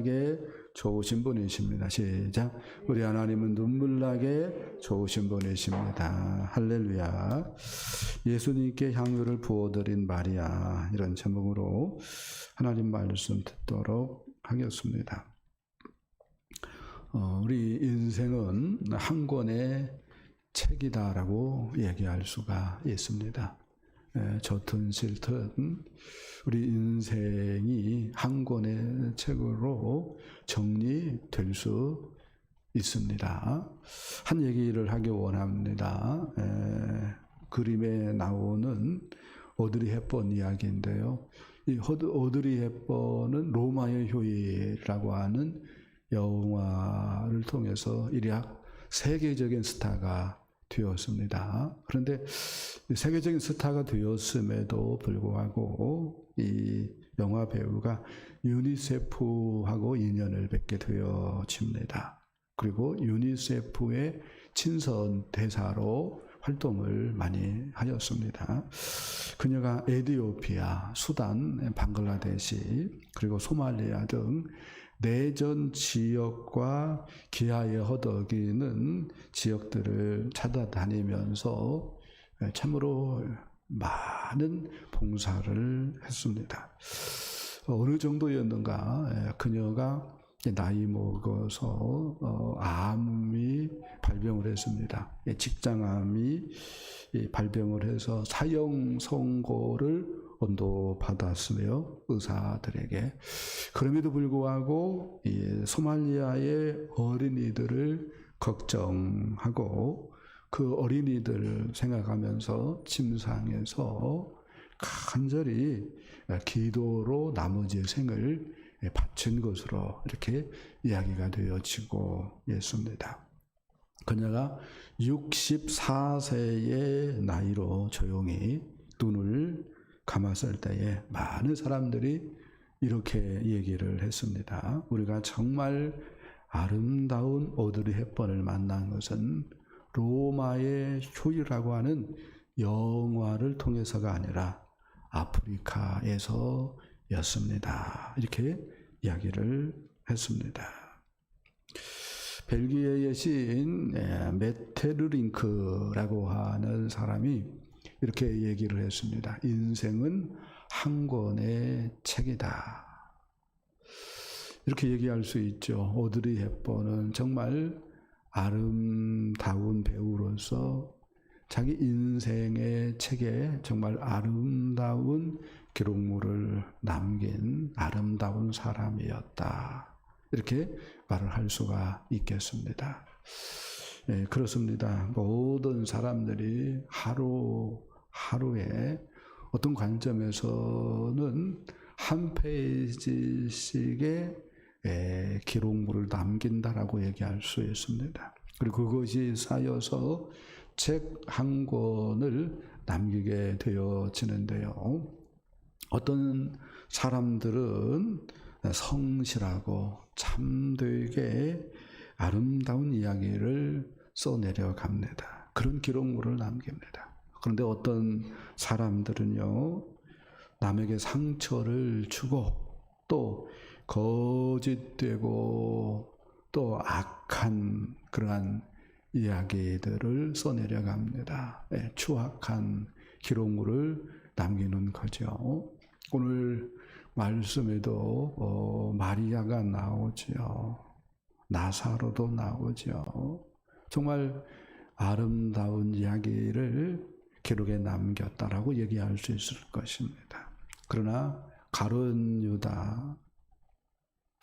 게 좋으신 분이십니다. 시작. 우리 하나님은 눈물나게 좋으신 분이십니다. 할렐루야. 예수님께 향유를 부어드린 마리아, 이런 제목으로 하나님 말씀 듣도록 하겠습니다. 우리 인생은 한 권의 책이다라고 얘기할 수가 있습니다. 좋든 싫든 우리 인생이 한 권의 책으로 정리될 수 있습니다. 한 얘기를 하기 원합니다. 그림에 나오는 오드리 헵번 이야기인데요. 이 오드리 헵번은 로마의 효율이라고 하는 영화를 통해서 일약 세계적인 스타가 되었습니다. 그런데 세계적인 스타가 되었음에도 불구하고 이 영화 배우가 유니세프하고 인연을 맺게 되어집니다. 그리고 유니세프의 친선 대사로 활동을 많이 하였습니다. 그녀가 에티오피아, 수단, 방글라데시, 그리고 소말리아 등 내전 지역과 기아에 허덕이는 지역들을 찾아다니면서 참으로 많은 봉사를 했습니다. 어느 정도였는가? 그녀가 나이 먹어서 암이 발병을 했습니다. 직장암이 발병을 해서 사형 선고를 언도받았으며 의사들에게. 그럼에도 불구하고 이 소말리아의 어린이들을 걱정하고 그 어린이들을 생각하면서 침상에서 간절히 기도로 나머지 생을 바친 것으로 이렇게 이야기가 되어지고 있습니다. 그녀가 64세의 나이로 조용히 눈을 감았을 때에 많은 사람들이 이렇게 얘기를 했습니다. 우리가 정말 아름다운 오드리 헵번을 만난 것은 로마의 효율이라고 하는 영화를 통해서가 아니라 아프리카에서였습니다. 이렇게 이야기를 했습니다. 벨기에의 시인 메테르링크라고 하는 사람이 이렇게 얘기를 했습니다. 인생은 한 권의 책이다. 이렇게 얘기할 수 있죠. 오드리 헵번은 정말 아름다운 배우로서 자기 인생의 책에 정말 아름다운 기록물을 남긴 아름다운 사람이었다. 이렇게 말을 할 수가 있겠습니다. 그렇습니다. 모든 사람들이 하루에 어떤 관점에서는 한 페이지씩의 기록물을 남긴다라고 얘기할 수 있습니다. 그리고 그것이 쌓여서 책 한 권을 남기게 되어지는데요. 어떤 사람들은 성실하고 참되게 아름다운 이야기를 써내려 갑니다. 그런 기록물을 남깁니다. 그런데 어떤 사람들은요, 남에게 상처를 주고 또 거짓되고 또 악한 그러한 이야기들을 써내려 갑니다. 추악한 기록물을 남기는 거죠. 오늘 말씀에도 마리아가 나오죠. 나사로도 나오죠. 정말 아름다운 이야기를 기록에 남겼다라고 얘기할 수 있을 것입니다. 그러나 가룟 유다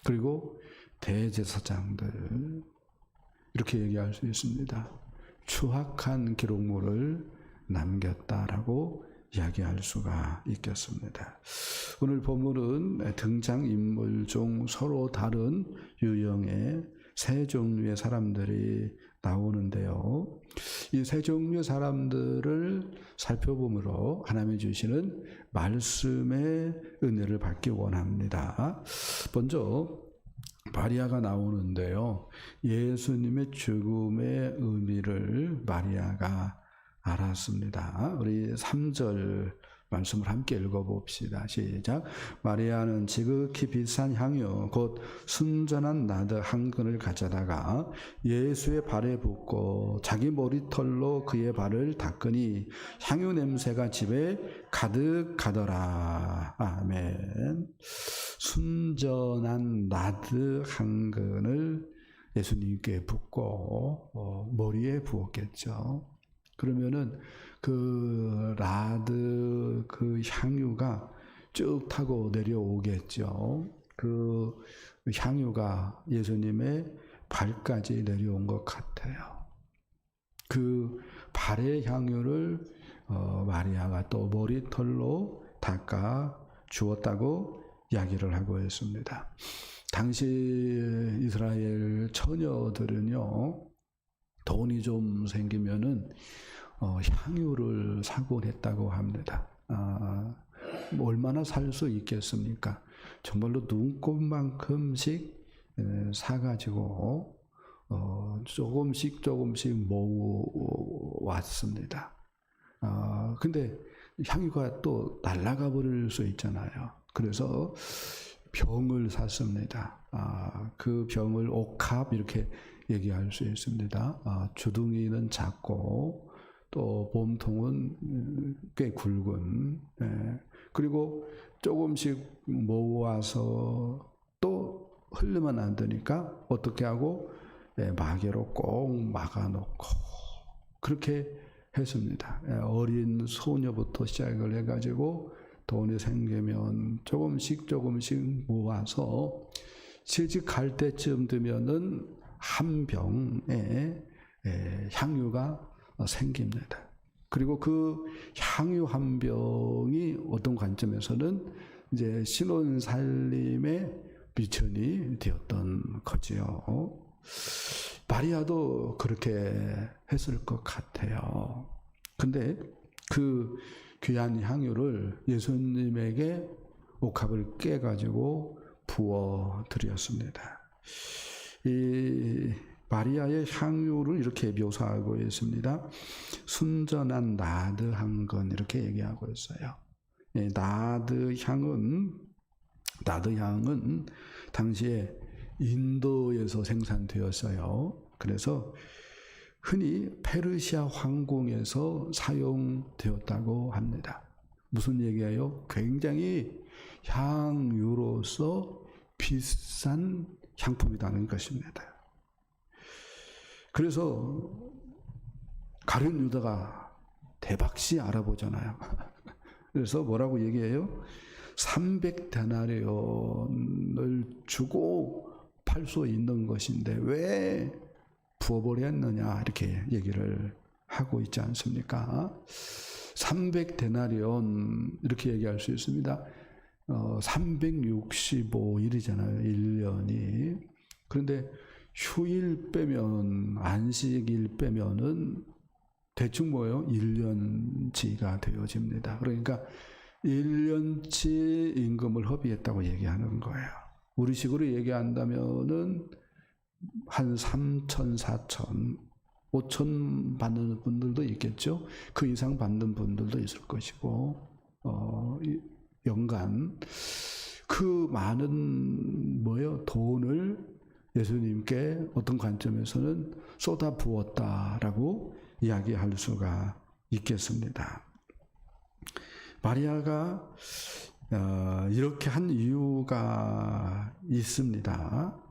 그리고 대제사장들 이렇게 얘기할 수 있습니다. 추악한 기록물을 남겼다라고 이야기할 수가 있겠습니다. 오늘 본문은 등장인물 중 서로 다른 유형의 세 종류의 사람들이 나오는데요. 이 세 종류의 사람들을 살펴보므로 하나님이 주시는 말씀의 은혜를 받기 원합니다. 먼저 마리아가 나오는데요. 예수님의 죽음의 의미를 마리아가 알았습니다. 우리 3절 말씀을 함께 읽어봅시다. 시작. 마리아는 지극히 비싼 향유 곧 순전한 나드 한 근을 가져다가 예수의 발에 붓고 자기 머리털로 그의 발을 닦으니 향유 냄새가 집에 가득하더라. 아멘. 순전한 나드 한 근을 예수님께 붓고 머리에 부었겠죠. 그러면은 그 라드 그 향유가 쭉 타고 내려오겠죠. 그 향유가 예수님의 발까지 내려온 것 같아요. 그 발의 향유를 마리아가 또 머리털로 닦아 주었다고 이야기를 하고 있습니다. 당시 이스라엘 처녀들은요, 돈이 좀 생기면은 향유를 사곤 했다고 합니다. 얼마나 살 수 있겠습니까? 정말로 눈곱만큼씩 사가지고 조금씩 모아왔습니다. 근데 향유가 또 날아가 버릴 수 있잖아요. 그래서 병을 샀습니다. 그 병을 옥합 이렇게 얘기할 수 있습니다. 주둥이는 작고 또 몸통은 꽤 굵은, 그리고 조금씩 모아서 또 흘리면 안 되니까 어떻게 하고 마개로 꼭 막아놓고 그렇게 했습니다. 어린 소녀부터 시작을 해가지고 돈이 생기면 조금씩 모아서 시집갈 때쯤 되면은 한 병에 향유가 생깁니다. 그리고 그 향유 한 병이 어떤 관점에서는 이제 신혼살림의 미천이 되었던 거지요. 마리아도 그렇게 했을 것 같아요. 근데 그 귀한 향유를 예수님에게 옥합을 깨가지고 부어 드렸습니다. 이 마리아의 향유를 이렇게 묘사하고 있습니다. 순전한 나드 한 건 이렇게 얘기하고 있어요. 나드 향은 당시에 인도에서 생산되었어요. 그래서 흔히 페르시아 황궁에서 사용되었다고 합니다. 무슨 얘기예요? 굉장히 향유로서 비싼 향품이라는 것입니다. 그래서 가룟 유다가 대박씨 알아보잖아요. 그래서 뭐라고 얘기해요? 300데나리온을 주고 팔 수 있는 것인데 왜 부어버렸느냐 이렇게 얘기를 하고 있지 않습니까? 300데나리온 이렇게 얘기할 수 있습니다. 365일이잖아요. 1년이. 그런데 휴일 빼면 안식일 빼면은 대충 뭐예요? 1년치가 되어집니다. 그러니까 1년치 임금을 허비했다고 얘기하는 거예요. 우리식으로 얘기한다면은 한 3천, 4천, 5천 받는 분들도 있겠죠. 그 이상 받는 분들도 있을 것이고, 연간 그 많은 돈을 예수님께 어떤 관점에서는 쏟아 부었다라고 이야기할 수가 있겠습니다. 마리아가 이렇게 한 이유가 있습니다.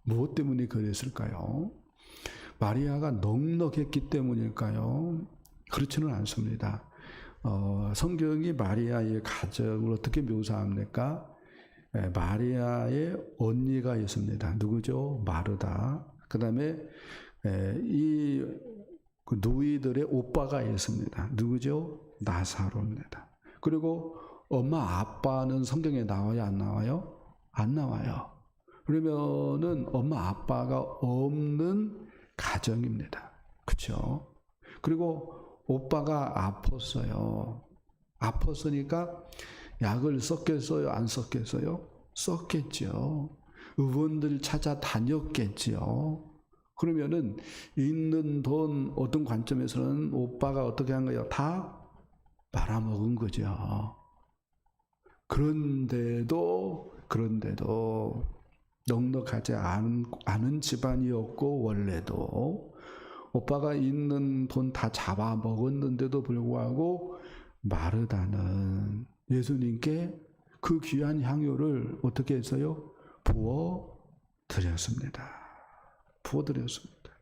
무엇 때문에 그랬을까요? 마리아가 넉넉했기 때문일까요? 그렇지는 않습니다. 성경이 마리아의 가정을 어떻게 묘사합니까? 마리아의 언니가 있습니다. 누구죠? 마르다. 그 다음에 이 누이들의 오빠가 있습니다. 누구죠? 나사로입니다. 그리고 엄마 아빠는 성경에 나와요? 안 나와요? 안 나와요. 그러면은 엄마 아빠가 없는 가정입니다. 그렇죠? 그리고 오빠가 아팠어요. 아팠으니까 약을 썼겠어요? 안 썼겠어요? 썼겠죠. 의원들 찾아다녔겠죠. 그러면은 있는 돈 어떤 관점에서는 오빠가 어떻게 한 거예요? 다 말아먹은 거죠. 그런데도 넉넉하지 않은 집안이었고, 원래도 오빠가 있는 돈 다 잡아먹었는데도 불구하고 마르다는 예수님께 그 귀한 향유를 어떻게 했어요? 부어드렸습니다.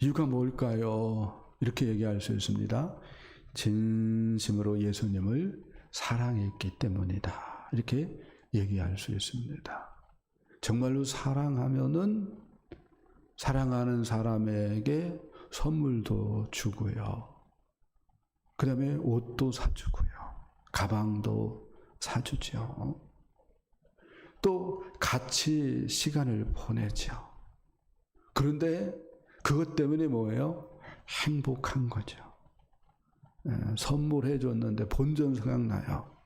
이유가 뭘까요? 이렇게 얘기할 수 있습니다. 진심으로 예수님을 사랑했기 때문이다. 이렇게 얘기할 수 있습니다. 정말로 사랑하면은 사랑하는 사람에게 선물도 주고요. 그 다음에 옷도 사주고요. 가방도 사주죠. 또 같이 시간을 보내죠. 그런데 그것 때문에 뭐예요? 행복한 거죠. 선물해 줬는데 본전 생각나요.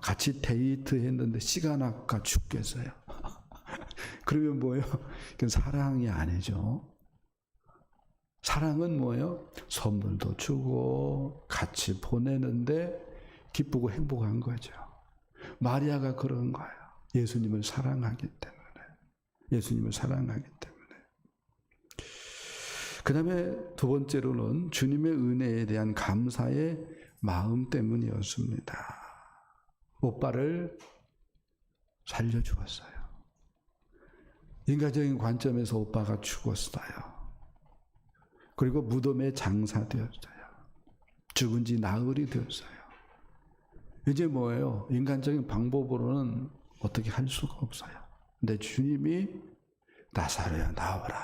같이 데이트 했는데 시간 아까 죽겠어요. 그러면 뭐예요? 그건 사랑이 아니죠. 사랑은 뭐예요? 선물도 주고 같이 보내는데 기쁘고 행복한 거죠. 마리아가 그런 거예요. 예수님을 사랑하기 때문에. 그 다음에 두 번째로는 주님의 은혜에 대한 감사의 마음 때문이었습니다. 오빠를 살려주었어요. 인간적인 관점에서 오빠가 죽었어요. 그리고 무덤에 장사되었어요. 죽은 지 나흘이 되었어요. 이제 뭐예요? 인간적인 방법으로는 어떻게 할 수가 없어요. 근데 주님이 나사로야 나오라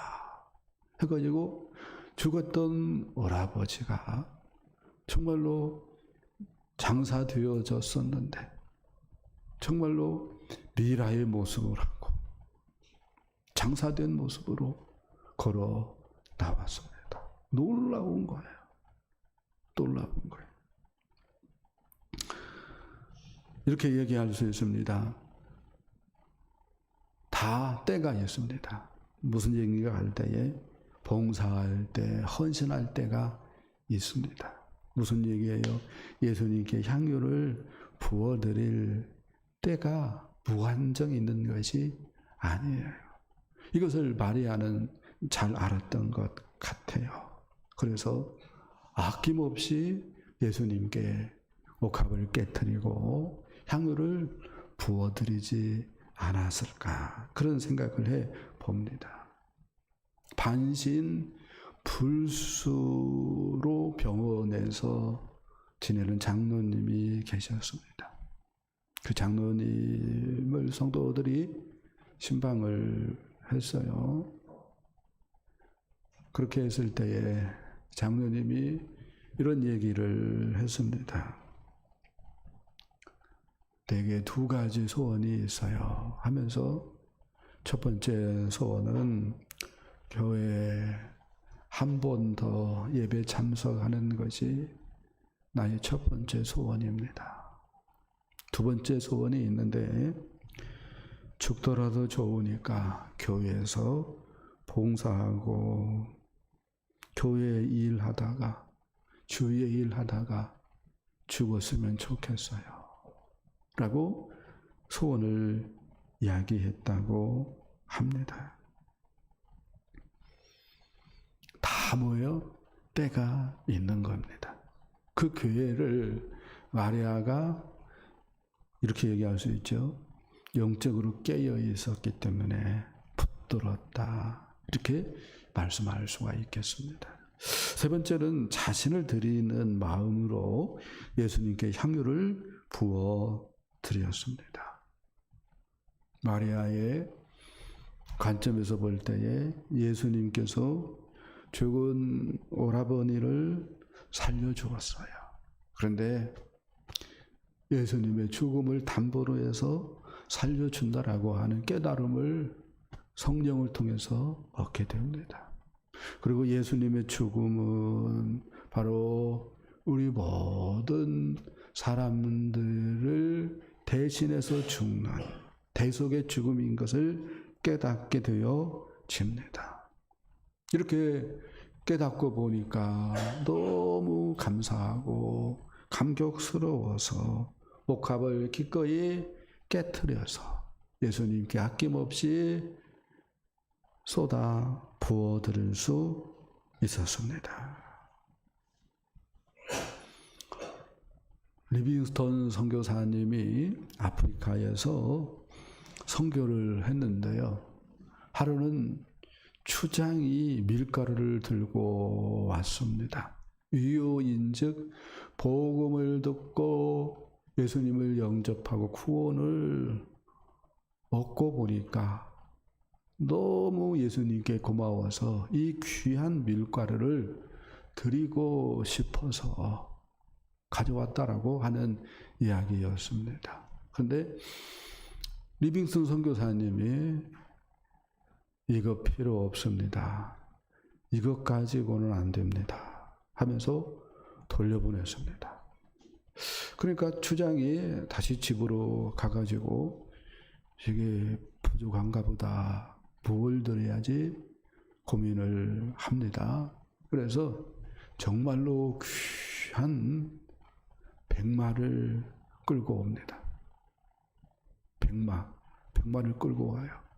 해가지고 죽었던 오라버지가 정말로 장사되어졌었는데 정말로 미라의 모습을 하고 장사된 모습으로 걸어 나왔습니다. 놀라운 거예요. 이렇게 얘기할 수 있습니다. 다 때가 있습니다. 무슨 얘기가 할 때에 봉사할 때, 헌신할 때가 있습니다. 무슨 얘기예요? 예수님께 향유를 부어드릴 때가 무한정 있는 것이 아니에요. 이것을 마리아는 잘 알았던 것 같아요. 그래서 아낌없이 예수님께 옥합을 깨트리고 향유를 부어드리지 않았을까, 그런 생각을 해 봅니다. 반신 불수로 병원에서 지내는 장로님이 계셨습니다. 그 장로님을 성도들이 신방을 했어요. 그렇게 했을 때에 장로님이 이런 얘기를 했습니다. 내게 두 가지 소원이 있어요 하면서 첫 번째 소원은 교회에 한 번 더 예배 참석하는 것이 나의 첫 번째 소원입니다. 두 번째 소원이 있는데 죽더라도 좋으니까 교회에서 봉사하고 교회 일하다가 주의 일하다가 죽었으면 좋겠어요 라고 소원을 이야기했다고 합니다. 다 뭐예요? 때가 있는 겁니다. 그 교회를 마리아가 이렇게 얘기할 수 있죠. 영적으로 깨어 있었기 때문에 붙들었다, 이렇게 말씀할 수가 있겠습니다. 세 번째는 자신을 드리는 마음으로 예수님께 향유를 부어 드렸습니다. 마리아의 관점에서 볼 때에 예수님께서 죽은 오라버니를 살려주었어요. 그런데 예수님의 죽음을 담보로 해서 살려준다라고 하는 깨달음을 성령을 통해서 얻게 됩니다. 그리고 예수님의 죽음은 바로 우리 모든 사람들을 대신해서 죽는 대속의 죽음인 것을 깨닫게 되어집니다. 이렇게 깨닫고 보니까 너무 감사하고 감격스러워서 옥합을 기꺼이 깨트려서 예수님께 아낌없이 쏟아 부어드릴 수 있었습니다. 리빙스턴 선교사님이 아프리카에서 선교를 했는데요. 하루는 추장이 밀가루를 들고 왔습니다. 유효인즉 복음을 듣고 예수님을 영접하고 구원을 얻고 보니까 너무 예수님께 고마워서 이 귀한 밀가루를 드리고 싶어서 가져왔다라고 하는 이야기였습니다. 그런데 리빙스턴 선교사님이 이거 필요 없습니다. 이것 가지고는 안 됩니다. 하면서 돌려보냈습니다. 그러니까 추장이 다시 집으로 가가지고 이게 부족한가 보다. 뭘 드려야지 고민을 합니다. 그래서 정말로 귀한 백마를 끌고 옵니다. 백마를 끌고 와요.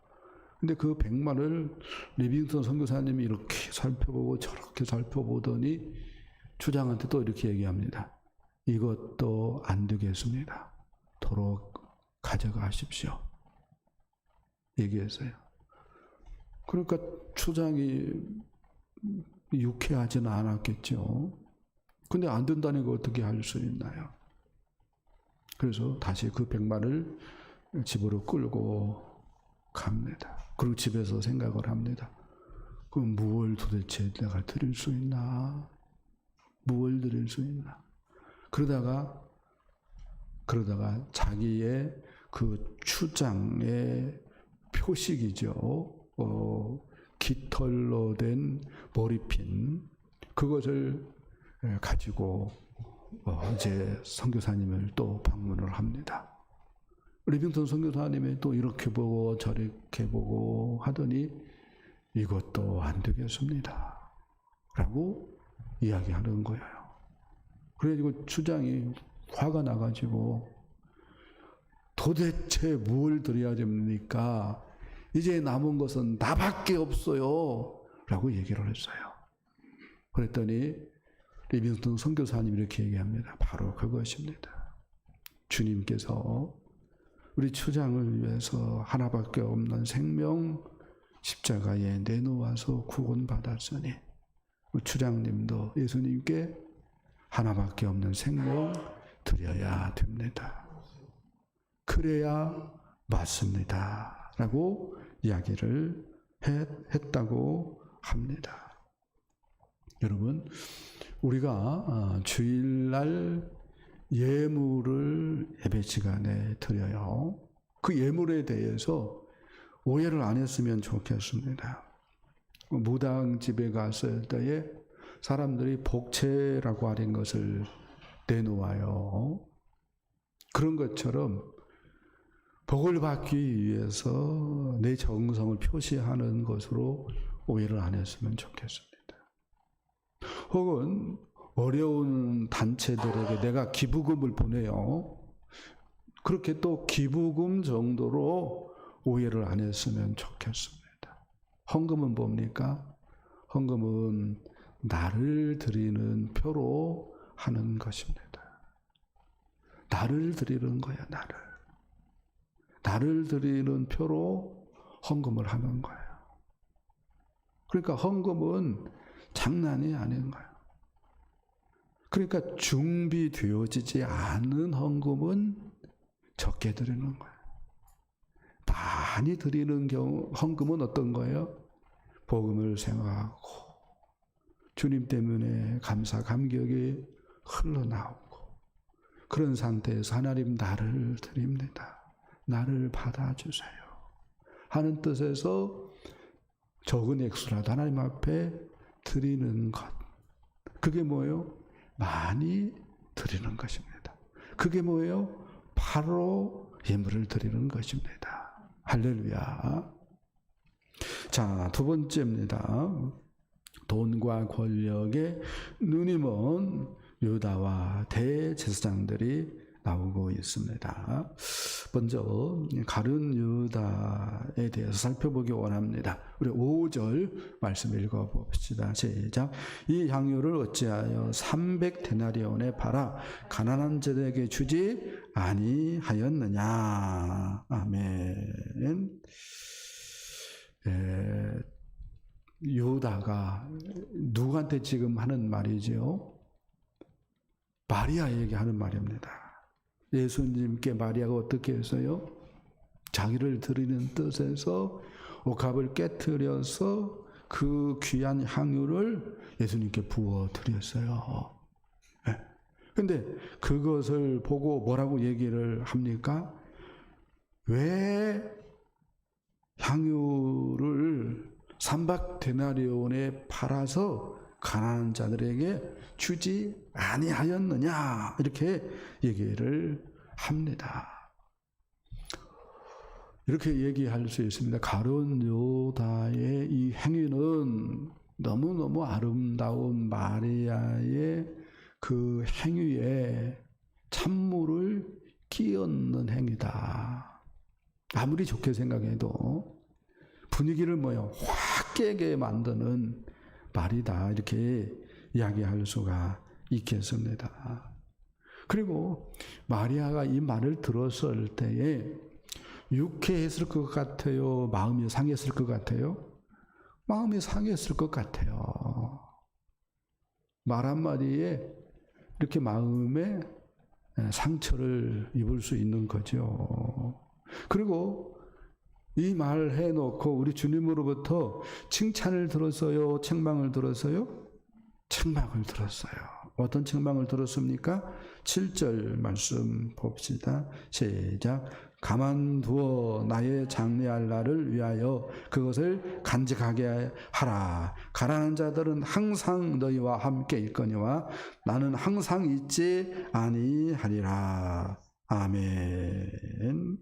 근데 그 백마를 리빙스턴 선교사님이 이렇게 살펴보고 저렇게 살펴보더니 추장한테 또 이렇게 얘기합니다. 이것도 안 되겠습니다. 도로 가져가십시오. 얘기했어요. 그러니까 추장이 유쾌하지는 않았겠죠. 근데 안 된다는 거 어떻게 할 수 있나요? 그래서 다시 그 백마를 집으로 끌고 갑니다. 그리고 집에서 생각을 합니다. 그럼 무엇을 도대체 내가 드릴 수 있나? 무엇을 드릴 수 있나? 그러다가 자기의 그 추장의 표식이죠. 깃털로 된 머리핀, 그것을 가지고 이제 선교사님을 또 방문을 합니다. 리빙스턴 선교사님이 또 이렇게 보고 저렇게 보고 하더니 이것도 안 되겠습니다. 라고 이야기하는 거예요. 그래가지고 추장이 화가 나가지고 도대체 뭘 드려야 됩니까? 이제 남은 것은 나밖에 없어요. 라고 얘기를 했어요. 그랬더니 리빙스턴 선교사님이 이렇게 얘기합니다. 바로 그것입니다. 주님께서 우리 추장을 위해서 하나밖에 없는 생명 십자가에 내놓아서 구원받았으니 추장님도 예수님께 하나밖에 없는 생명 드려야 됩니다. 그래야 맞습니다. 라고 이야기를 했다고 합니다. 여러분, 우리가 주일날 예물을 예배 시간에 드려요. 그 예물에 대해서 오해를 안 했으면 좋겠습니다. 무당집에 갔을 때에 사람들이 복채라고 하는 것을 내놓아요. 그런 것처럼 복을 받기 위해서 내 정성을 표시하는 것으로 오해를 안 했으면 좋겠습니다. 혹은 어려운 단체들에게 내가 기부금을 보내요. 그렇게 또 기부금 정도로 오해를 안 했으면 좋겠습니다. 헌금은 뭡니까? 헌금은 나를 드리는 표로 하는 것입니다. 나를 드리는 거야, 나를. 나를 드리는 표로 헌금을 하는 거예요. 그러니까 헌금은 장난이 아닌 거예요. 그러니까 준비되어지지 않은 헌금은 적게 드리는 거예요. 많이 드리는 경우 헌금은 어떤 거예요? 복음을 생각하고 주님 때문에 감사 감격이 흘러나오고 그런 상태에서 하나님 나를 드립니다. 나를 받아주세요. 하는 뜻에서 적은 액수라도 하나님 앞에 드리는 것. 그게 뭐예요? 많이 드리는 것입니다. 그게 뭐예요? 바로 예물을 드리는 것입니다. 할렐루야. 자, 두 번째입니다. 돈과 권력에 눈이 먼 유다와 대제사장들이 나오고 있습니다. 먼저 가룟 유다에 대해서 살펴보기 원합니다. 우리 5절 말씀 읽어봅시다. 시작. 이 향유를 어찌하여 300데나리온에 팔아 가난한 자들에게 주지 아니하였느냐. 아멘. 유다가 누구한테 지금 하는 말이죠? 마리아에게 하는 말입니다. 예수님께 마리아가 어떻게 했어요? 자기를 드리는 뜻에서 옥합을 깨트려서 그 귀한 향유를 예수님께 부어 드렸어요. 근데 그것을 보고 뭐라고 얘기를 합니까? 왜 향유를 300데나리온에 팔아서 가난한 자들에게 주지 아니하였느냐, 이렇게 얘기를 합니다. 이렇게 얘기할 수 있습니다. 가룟 유다의 이 행위는 너무너무 아름다운 마리아의 그 행위에 찬물을 끼얹는 행위다. 아무리 좋게 생각해도 분위기를 확 깨게 만드는 말이다, 이렇게 이야기할 수가 있겠습니다. 그리고 마리아가 이 말을 들었을 때에 유쾌했을 것 같아요? 마음이 상했을 것 같아요? 마음이 상했을 것 같아요. 말 한마디에 이렇게 마음에 상처를 입을 수 있는 거죠. 그리고 이 말 해놓고 우리 주님으로부터 칭찬을 들었어요? 책망을 들었어요? 책망을 들었어요. 어떤 책망을 들었습니까? 7절 말씀 봅시다. 시작. 가만두어 나의 장래할 날을 위하여 그것을 간직하게 하라. 가난한 자들은 항상 너희와 함께 있거니와 나는 항상 있지 아니하리라. 아멘.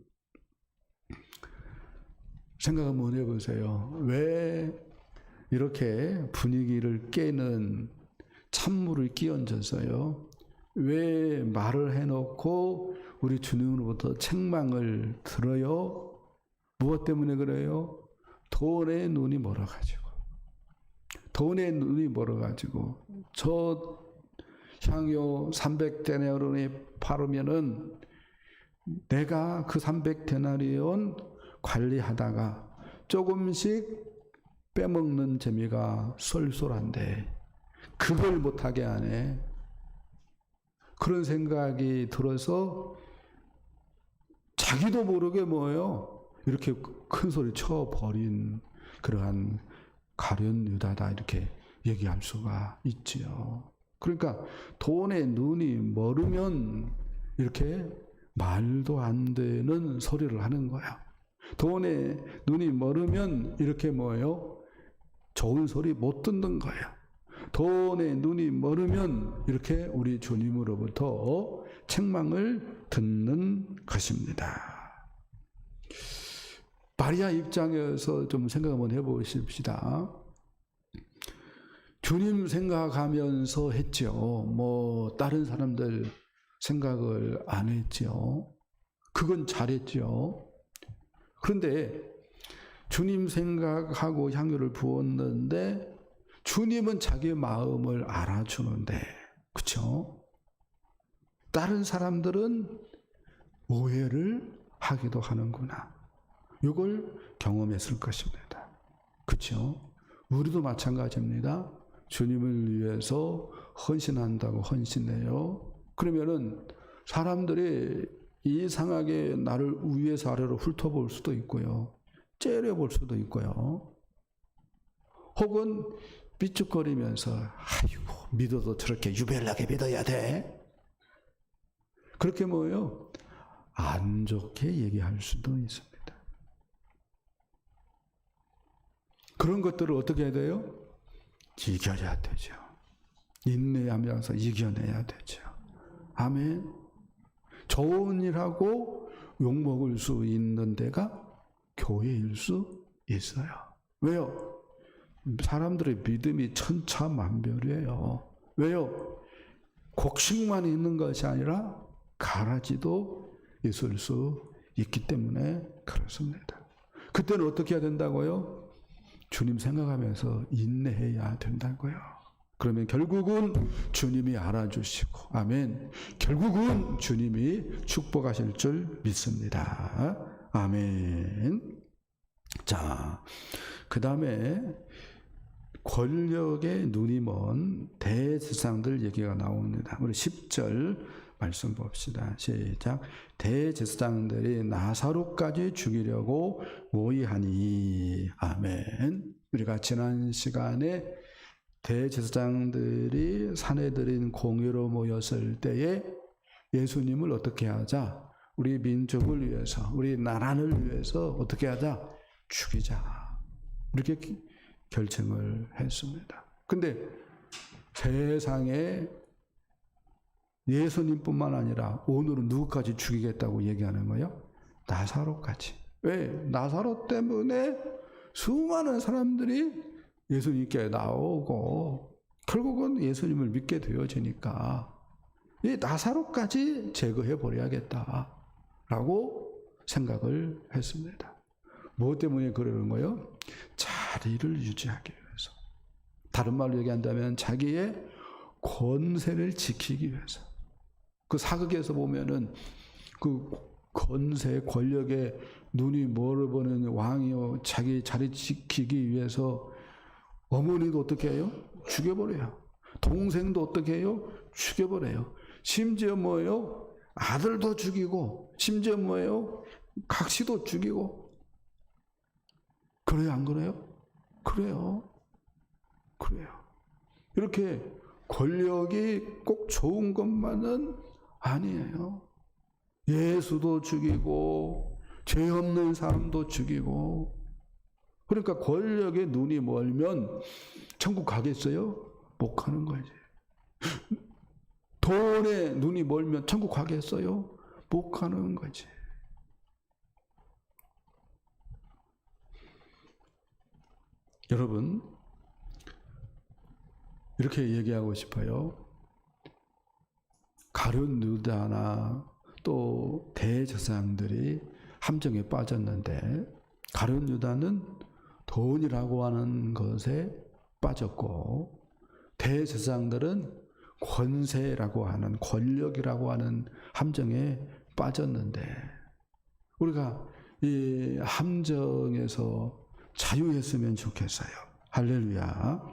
생각 한번 해보세요. 왜 이렇게 분위기를 깨는 찬물을 끼얹어서요? 왜 말을 해놓고 우리 주님으로부터 책망을 들어요? 무엇 때문에 그래요? 돈에 눈이 멀어가지고. 돈에 눈이 멀어가지고. 저 향유 300데나리온에 팔으면은 내가 그 300데나리온 관리하다가 조금씩 빼먹는 재미가 쏠쏠한데 그걸 못하게 하네. 그런 생각이 들어서 자기도 모르게 이렇게 큰 소리 쳐버린 그러한 가룟 유다다, 이렇게 얘기할 수가 있지요. 그러니까 돈에 눈이 멀으면 이렇게 말도 안 되는 소리를 하는 거야. 돈에 눈이 멀으면 이렇게 좋은 소리 못 듣는 거야. 돈에 눈이 멀으면 이렇게 우리 주님으로부터 책망을 듣는 것입니다. 마리아 입장에서 좀 생각 한번 해보십시다. 주님 생각하면서 했죠. 다른 사람들 생각을 안 했죠. 그건 잘했죠. 그런데 주님 생각하고 향유를 부었는데 주님은 자기 마음을 알아주는데, 그렇죠? 다른 사람들은 오해를 하기도 하는구나. 이걸 경험했을 것입니다. 그렇죠? 우리도 마찬가지입니다. 주님을 위해서 헌신한다고 헌신해요. 그러면은 사람들이 이상하게 나를 위에서 아래로 훑어볼 수도 있고요. 째려볼 수도 있고요. 혹은 삐죽거리면서 아이고 믿어도 저렇게 유별나게 믿어야 돼. 그렇게 안 좋게 얘기할 수도 있습니다. 그런 것들을 어떻게 해야 돼요? 이겨야 되죠. 인내하면서 이겨내야 되죠. 아멘. 좋은 일하고 욕먹을 수 있는 데가 교회일 수 있어요. 왜요? 사람들의 믿음이 천차만별이에요. 왜요? 곡식만 있는 것이 아니라 가라지도 있을 수 있기 때문에 그렇습니다. 그때는 어떻게 해야 된다고요? 주님 생각하면서 인내해야 된다고요. 그러면 결국은 주님이 알아주시고, 아멘. 결국은 주님이 축복하실 줄 믿습니다. 아멘. 자, 그 다음에 권력의 눈이 먼 대제사장들 얘기가 나옵니다. 우리 10절 말씀 봅시다. 시작. 대제사장들이 나사로까지 죽이려고 모의하니. 아멘. 우리가 지난 시간에 대제사장들이 사내들인 공회로 모였을 때에 예수님을 어떻게 하자? 우리 민족을 위해서, 우리 나라를 위해서 어떻게 하자? 죽이자. 이렇게 결정을 했습니다. 근데 세상에 예수님뿐만 아니라 오늘은 누구까지 죽이겠다고 얘기하는 거예요? 나사로까지. 왜? 나사로 때문에 수많은 사람들이 예수님께 나오고 결국은 예수님을 믿게 되어지니까 이 나사로까지 제거해 버려야겠다라고 생각을 했습니다. 무엇 때문에 그러는 거예요? 자리를 유지하기 위해서. 다른 말로 얘기한다면 자기의 권세를 지키기 위해서. 그 사극에서 보면은 그 권세, 권력에 눈이 멀어보는 왕이요, 자기 자리 지키기 위해서 어머니도 어떻게 해요? 죽여버려요. 동생도 어떻게 해요? 죽여버려요. 심지어 뭐예요? 아들도 죽이고, 심지어 뭐예요? 각시도 죽이고. 그래요, 안 그래요? 그래요. 그래요. 이렇게 권력이 꼭 좋은 것만은 아니에요. 예수도 죽이고, 죄 없는 사람도 죽이고. 그러니까 권력에 눈이 멀면 천국 가겠어요? 못 가는 거지. 돈에 눈이 멀면 천국 가겠어요? 못 가는 거지. 여러분, 이렇게 얘기하고 싶어요. 가룟 유다나 또 대제사장들이 함정에 빠졌는데, 가룟 유다는 돈이라고 하는 것에 빠졌고, 대제사장들은 권세라고 하는, 권력이라고 하는 함정에 빠졌는데, 우리가 이 함정에서 자유했으면 좋겠어요. 할렐루야.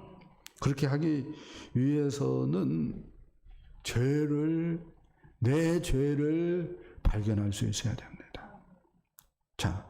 그렇게 하기 위해서는 내 죄를 발견할 수 있어야 됩니다. 자,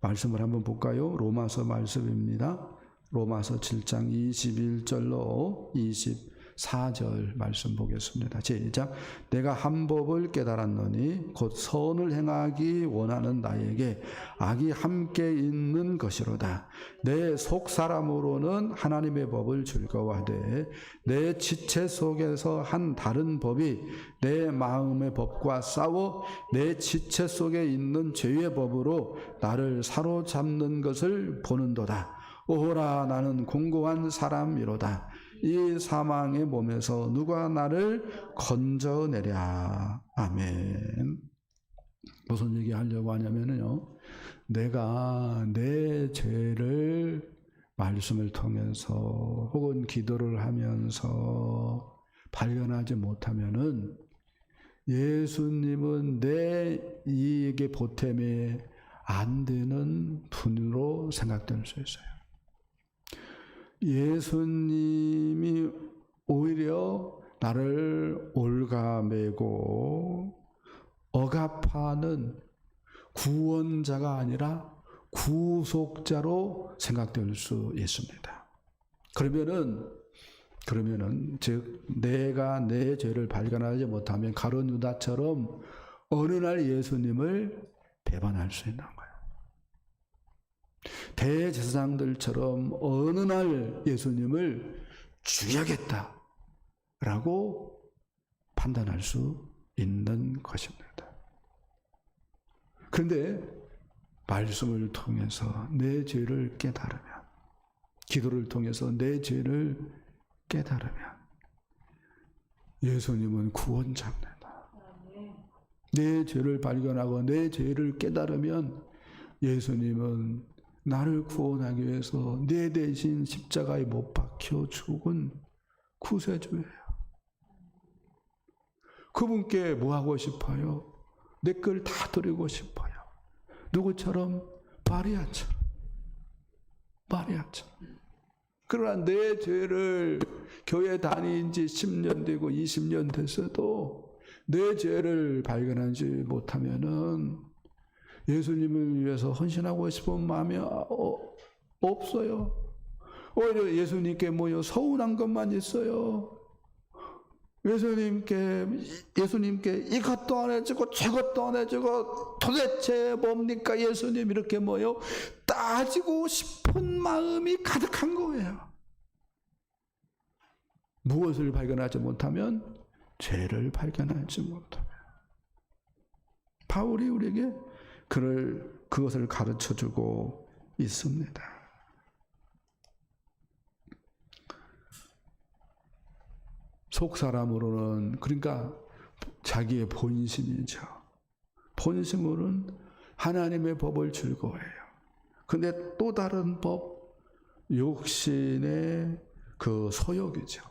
말씀을 한번 볼까요? 로마서 말씀입니다. 로마서 7장 21절로 24절 말씀 보겠습니다. 시작. 내가 한 법을 깨달았노니 곧 선을 행하기 원하는 나에게 악이 함께 있는 것이로다. 내 속사람으로는 하나님의 법을 즐거워하되 내 지체 속에서 한 다른 법이 내 마음의 법과 싸워 내 지체 속에 있는 죄의 법으로 나를 사로잡는 것을 보는도다. 오호라, 나는 공고한 사람이로다. 이 사망의 몸에서 누가 나를 건져내랴. 아멘. 무슨 얘기 하려고 하냐면요, 내가 내 죄를 말씀을 통해서 혹은 기도를 하면서 발견하지 못하면은 예수님은 내 이익의 보탬이 안 되는 분으로 생각될 수 있어요. 예수님이 오히려 나를 올가매고 억압하는 구원자가 아니라 구속자로 생각될 수 있습니다. 그러면은 즉 내가 내 죄를 발견하지 못하면 가룟 유다처럼 어느 날 예수님을 배반할 수 있는 거예요. 대제사장들처럼 어느 날 예수님을 죽여야겠다라고 판단할 수 있는 것입니다. 그런데 말씀을 통해서 내 죄를 깨달으면 기도를 통해서 내 죄를 깨달으면 예수님은 구원자입니다. 내 죄를 발견하고 내 죄를 깨달으면 예수님은 나를 구원하기 위해서 내 대신 십자가에 못 박혀 죽은 구세주예요. 그분께 뭐 하고 싶어요? 내 걸 다 드리고 싶어요. 누구처럼? 마리아처럼. 그러나 내 죄를 교회 다닌 지 10년 되고 20년 됐어도 내 죄를 발견하지 못하면은 예수님을 위해서 헌신하고 싶은 마음이 없어요. 오히려 예수님께 뭐요? 서운한 것만 있어요. 예수님께 이것도 안 해주고 저것도 안 해주고 도대체 뭡니까 예수님, 이렇게 뭐요? 따지고 싶은 마음이 가득한 거예요. 무엇을 발견하지 못하면? 죄를 발견하지 못하면. 바울이 우리에게 그것을 가르쳐주고 있습니다. 속사람으로는, 그러니까 자기의 본심이죠. 본심으로는 하나님의 법을 즐거워해요. 근데 또 다른 법, 육신의 그 소욕이죠.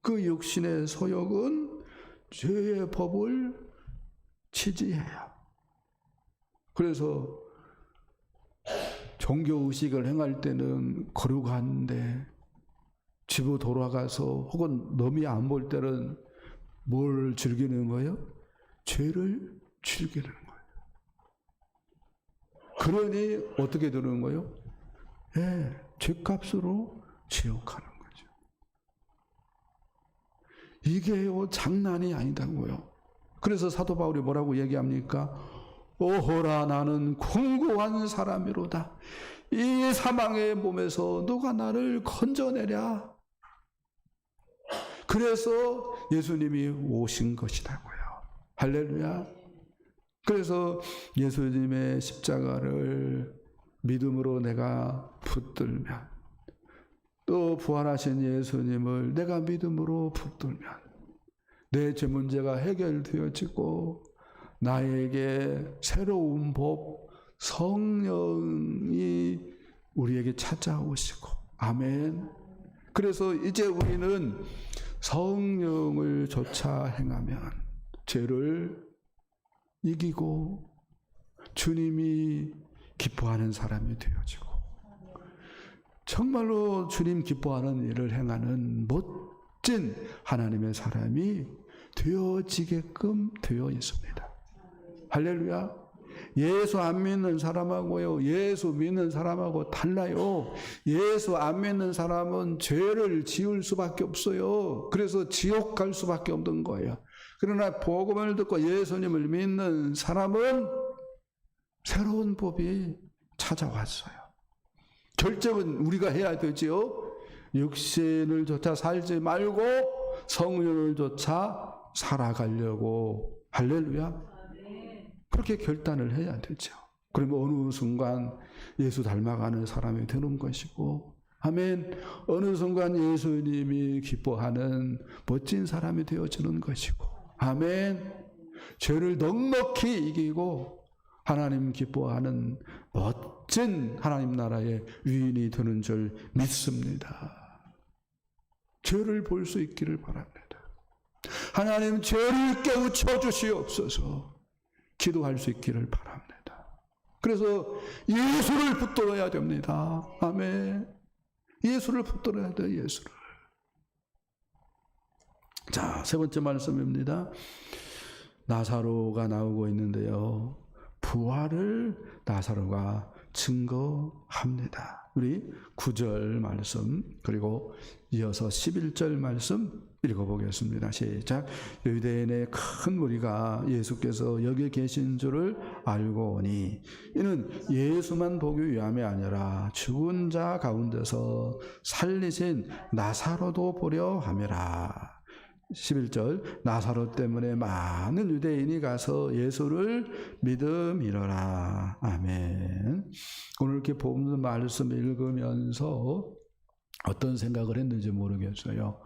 그 육신의 소욕은 죄의 법을 취지해요. 그래서 종교의식을 행할 때는 거룩한데 집으로 돌아가서 혹은 넘이 안 볼 때는 뭘 즐기는 거예요? 죄를 즐기는 거예요. 그러니 어떻게 되는 거예요? 죄값으로 지옥 가는 거죠. 이게요, 장난이 아니다고요. 그래서 사도 바울이 뭐라고 얘기합니까? 오호라, 나는 궁고한 사람이로다. 이 사망의 몸에서 누가 나를 건져내랴. 그래서 예수님이 오신 것이라고요. 할렐루야. 그래서 예수님의 십자가를 믿음으로 내가 붙들면, 또 부활하신 예수님을 내가 믿음으로 붙들면 내 죄 문제가 해결되어지고 나에게 새로운 법, 성령이 우리에게 찾아오시고, 아멘. 그래서 이제 우리는 성령을 좇아 행하면 죄를 이기고 주님이 기뻐하는 사람이 되어지고, 정말로 주님 기뻐하는 일을 행하는 멋진 하나님의 사람이 되어지게끔 되어 있습니다. 할렐루야. 예수 안 믿는 사람하고요, 예수 믿는 사람하고 달라요. 예수 안 믿는 사람은 죄를 지을 수밖에 없어요. 그래서 지옥 갈 수밖에 없는 거예요. 그러나 복음을 듣고 예수님을 믿는 사람은 새로운 법이 찾아왔어요. 결정은 우리가 해야 되지요. 육신을 좇아 살지 말고 성령을 좇아 살아가려고. 할렐루야. 그렇게 결단을 해야 되죠. 그러면 어느 순간 예수 닮아가는 사람이 되는 것이고, 아멘. 어느 순간 예수님이 기뻐하는 멋진 사람이 되어지는 것이고, 아멘. 죄를 넉넉히 이기고 하나님 기뻐하는 멋진 하나님 나라의 위인이 되는 줄 믿습니다. 죄를 볼 수 있기를 바랍니다. 하나님, 죄를 깨우쳐 주시옵소서. 기도할 수 있기를 바랍니다. 그래서 예수를 붙들어야 됩니다. 아멘. 예수를 붙들어야 돼요. 예수를. 자, 세 번째 말씀입니다. 나사로가 나오고 있는데요, 부활을 나사로가 증거합니다. 우리 9절 말씀, 그리고 이어서 11절 말씀 읽어보겠습니다. 시작. 유대인의 큰 무리가 예수께서 여기 계신 줄을 알고 오니 이는 예수만 보기 위함이 아니라 죽은 자 가운데서 살리신 나사로도 보려 함이라. 11절. 나사로 때문에 많은 유대인이 가서 예수를 믿음이러라. 아멘. 오늘 이렇게 본문 말씀 읽으면서 어떤 생각을 했는지 모르겠어요.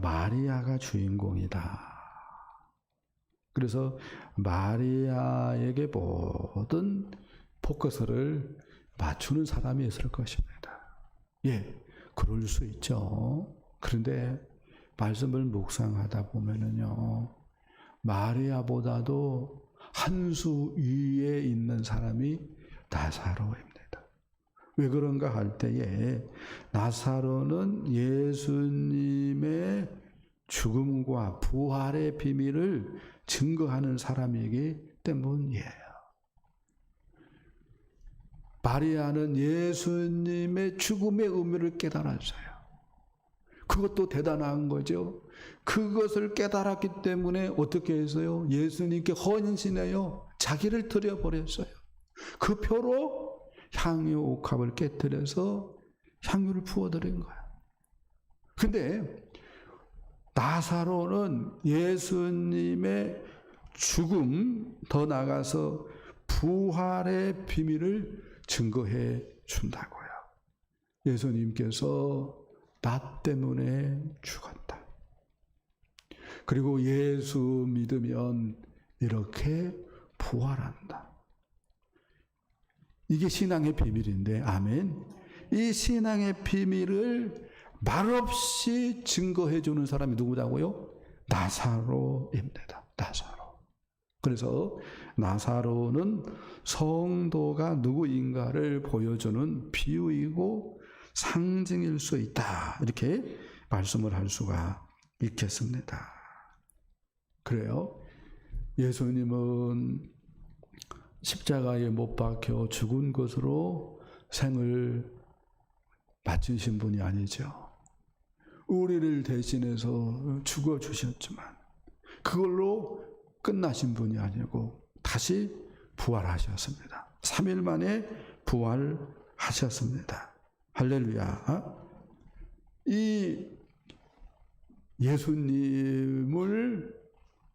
마리아가 주인공이다. 그래서 마리아에게 모든 포커스를 맞추는 사람이 있을 것입니다. 예, 그럴 수 있죠. 그런데 말씀을 묵상하다 보면은요, 마리아보다도 한 수 위에 있는 사람이 나사로입니다. 왜 그런가 할 때에 나사로는 예수님의 죽음과 부활의 비밀을 증거하는 사람이기 때문이에요. 마리아는 예수님의 죽음의 의미를 깨달았어요. 그것도 대단한 거죠. 그것을 깨달았기 때문에 어떻게 했어요? 예수님께 헌신해요. 자기를 드려버렸어요. 그 표로 향유 옥합을 깨뜨려서 향유를 부어드린 거예요. 근데 나사로는 예수님의 죽음, 더 나아가서 부활의 비밀을 증거해 준다고요. 예수님께서 나 때문에 죽었다. 그리고 예수 믿으면 이렇게 부활한다. 이게 신앙의 비밀인데, 아멘. 이 신앙의 비밀을 말없이 증거해 주는 사람이 누구냐고요? 나사로입니다. 나사로. 그래서 나사로는 성도가 누구인가를 보여주는 비유이고 상징일 수 있다. 이렇게 말씀을 할 수가 있겠습니다. 그래요. 예수님은 십자가에 못 박혀 죽은 것으로 생을 마치신 분이 아니죠. 우리를 대신해서 죽어주셨지만 그걸로 끝나신 분이 아니고 다시 부활하셨습니다. 3일 만에 부활하셨습니다. 할렐루야. 이 예수님을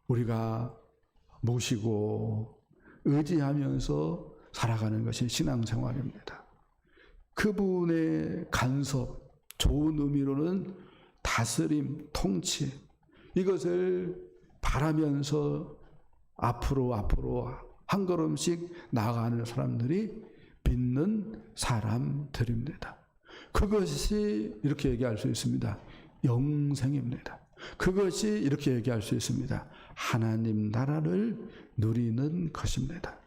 우리가 모시고 의지하면서 살아가는 것이 신앙생활입니다. 그분의 간섭, 좋은 의미로는 다스림, 통치, 이것을 바라면서 앞으로 한 걸음씩 나아가는 사람들이 믿는 사람들입니다. 그것이 이렇게 얘기할 수 있습니다. 영생입니다. 그것이 이렇게 얘기할 수 있습니다. 하나님 나라를 누리는 것입니다.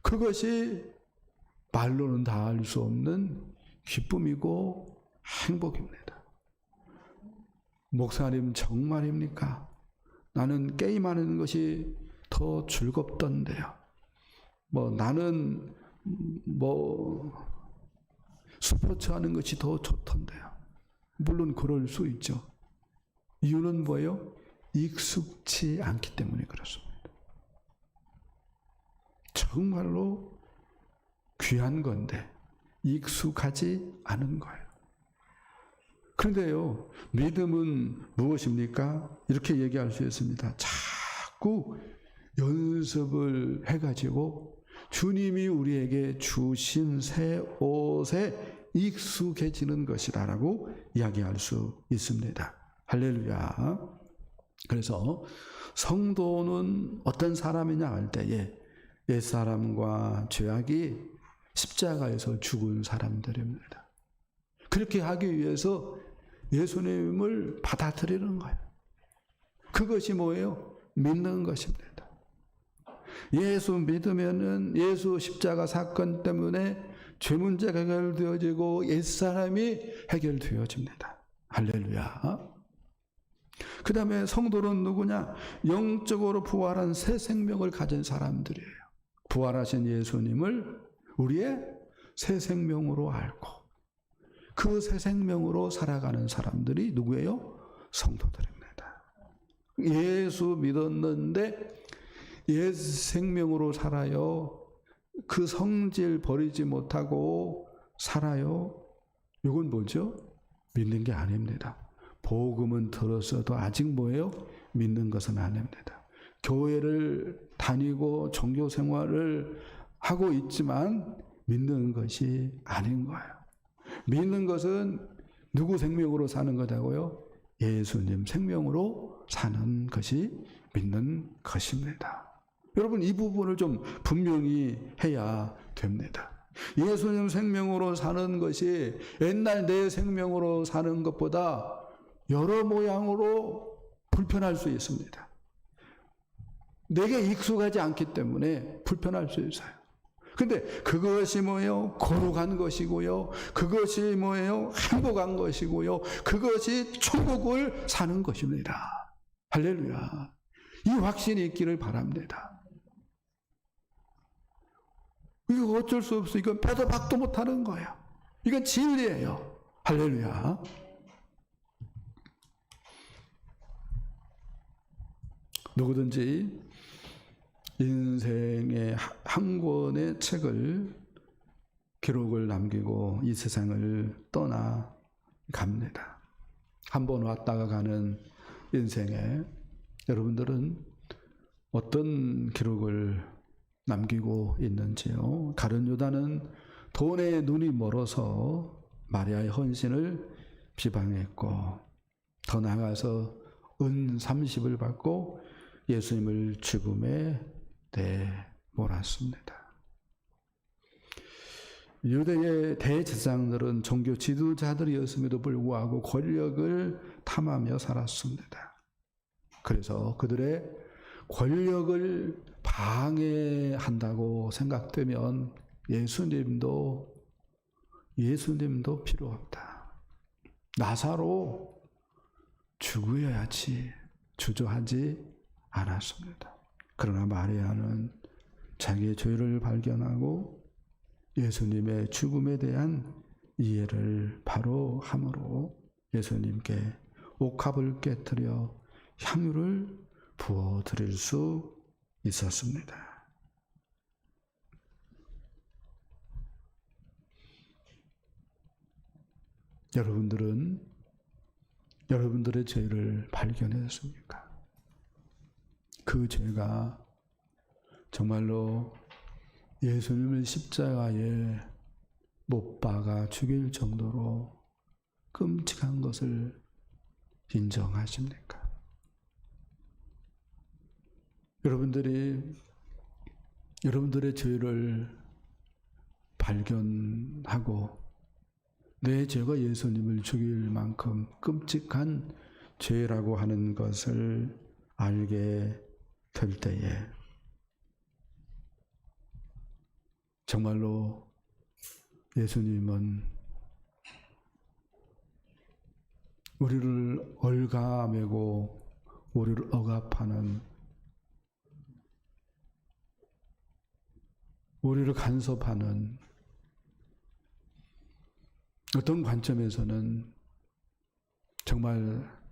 그것이 말로는 다 알 수 없는 기쁨이고 행복입니다. 목사님 정말입니까? 나는 게임하는 것이 더 즐겁던데요. 나는 스포츠 하는 것이 더 좋던데요. 물론 그럴 수 있죠. 이유는 뭐예요? 익숙치 않기 때문에 그렇습니다. 정말로 귀한 건데 익숙하지 않은 거예요. 그런데요, 믿음은 무엇입니까? 이렇게 얘기할 수 있습니다. 자꾸 연습을 해가지고 주님이 우리에게 주신 새 옷에 익숙해지는 것이다라고 이야기할 수 있습니다. 할렐루야. 그래서 성도는 어떤 사람이냐 할 때에 옛사람과 죄악이 십자가에서 죽은 사람들입니다. 그렇게 하기 위해서 예수님을 받아들이는 거예요. 그것이 뭐예요? 믿는 것입니다. 예수 믿으면은 예수 십자가 사건 때문에 죄 문제가 해결되어지고 옛사람이 해결되어집니다. 할렐루야. 그 다음에 성도는 누구냐? 영적으로 부활한 새 생명을 가진 사람들이에요. 부활하신 예수님을 우리의 새 생명으로 알고 그 새 생명으로 살아가는 사람들이 누구예요? 성도들입니다. 예수 믿었는데 옛 생명으로 살아요. 그 성질 버리지 못하고 살아요. 이건 뭐죠? 믿는 게 아닙니다. 복음은 들었어도 아직 뭐예요? 믿는 것은 아닙니다. 교회를 다니고 종교 생활을 하고 있지만 믿는 것이 아닌 거예요. 믿는 것은 누구 생명으로 사는 거다고요? 예수님 생명으로 사는 것이 믿는 것입니다. 여러분, 이 부분을 좀 분명히 해야 됩니다. 예수님 생명으로 사는 것이 옛날 내 생명으로 사는 것보다 여러 모양으로 불편할 수 있습니다. 내게 익숙하지 않기 때문에 불편할 수 있어요. 근데 그것이 뭐예요? 거룩한 것이고요. 그것이 뭐예요? 행복한 것이고요. 그것이 천국을 사는 것입니다. 할렐루야. 이 확신이 있기를 바랍니다. 이거 어쩔 수 없어. 이건 빼도 박도 못하는 거예요. 이건 진리예요. 할렐루야. 누구든지 인생의 한 권의 책을 기록을 남기고 이 세상을 떠나갑니다. 한 번 왔다가 가는 인생에 여러분들은 어떤 기록을 남기고 있는지요? 가룟 유다는 돈에 눈이 멀어서 마리아의 헌신을 비방했고, 더 나아가서 은 30을 받고 예수님을 죽음에 내몰았습니다. 유대의 대제사장들은 종교 지도자들이었음에도 불구하고 권력을 탐하며 살았습니다. 그래서 그들의 권력을 방해한다고 생각되면 예수님도 필요 없다. 나사로 죽어야지 주저하지 않았습니다. 그러나 마리아는 자기의 죄를 발견하고 예수님의 죽음에 대한 이해를 바로 함으로 예수님께 옥합을 깨뜨려 향유를 부어드릴 수 있었습니다. 여러분들은 여러분들의 죄를 발견했습니까? 그 죄가 정말로 예수님을 십자가에 못 박아 죽일 정도로 끔찍한 것을 인정하십니까? 여러분들의 죄를 발견하고 내 죄가 예수님을 죽일 만큼 끔찍한 죄라고 하는 것을 알게 될 때에 정말로 예수님은 우리를 얽아매고 우리를 억압하는, 우리를 간섭하는, 어떤 관점에서는 정말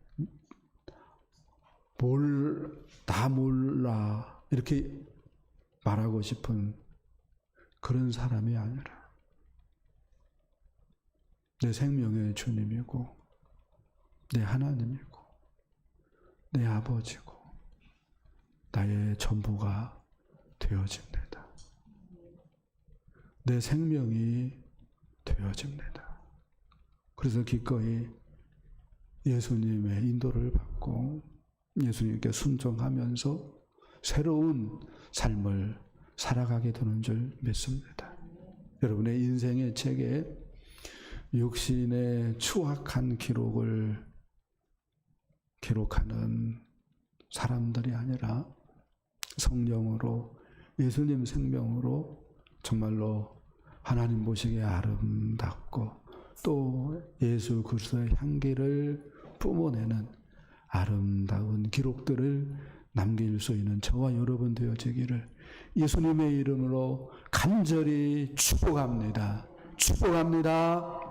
다 몰라 이렇게 말하고 싶은 그런 사람이 아니라 내 생명의 주님이고 내 하나님이고 내 아버지고 나의 전부가 되어집니다. 내 생명이 되어집니다. 그래서 기꺼이 예수님의 인도를 받고 예수님께 순종하면서 새로운 삶을 살아가게 되는 줄 믿습니다. 여러분의 인생의 책에 육신의 추악한 기록을 기록하는 사람들이 아니라 성령으로 예수님 생명으로 정말로 하나님 보시기에 아름답고 또 예수 그리스도의 향기를 뿜어내는 아름다운 기록들을 남길 수 있는 저와 여러분 되어지기를 예수님의 이름으로 간절히 축복합니다. 축복합니다.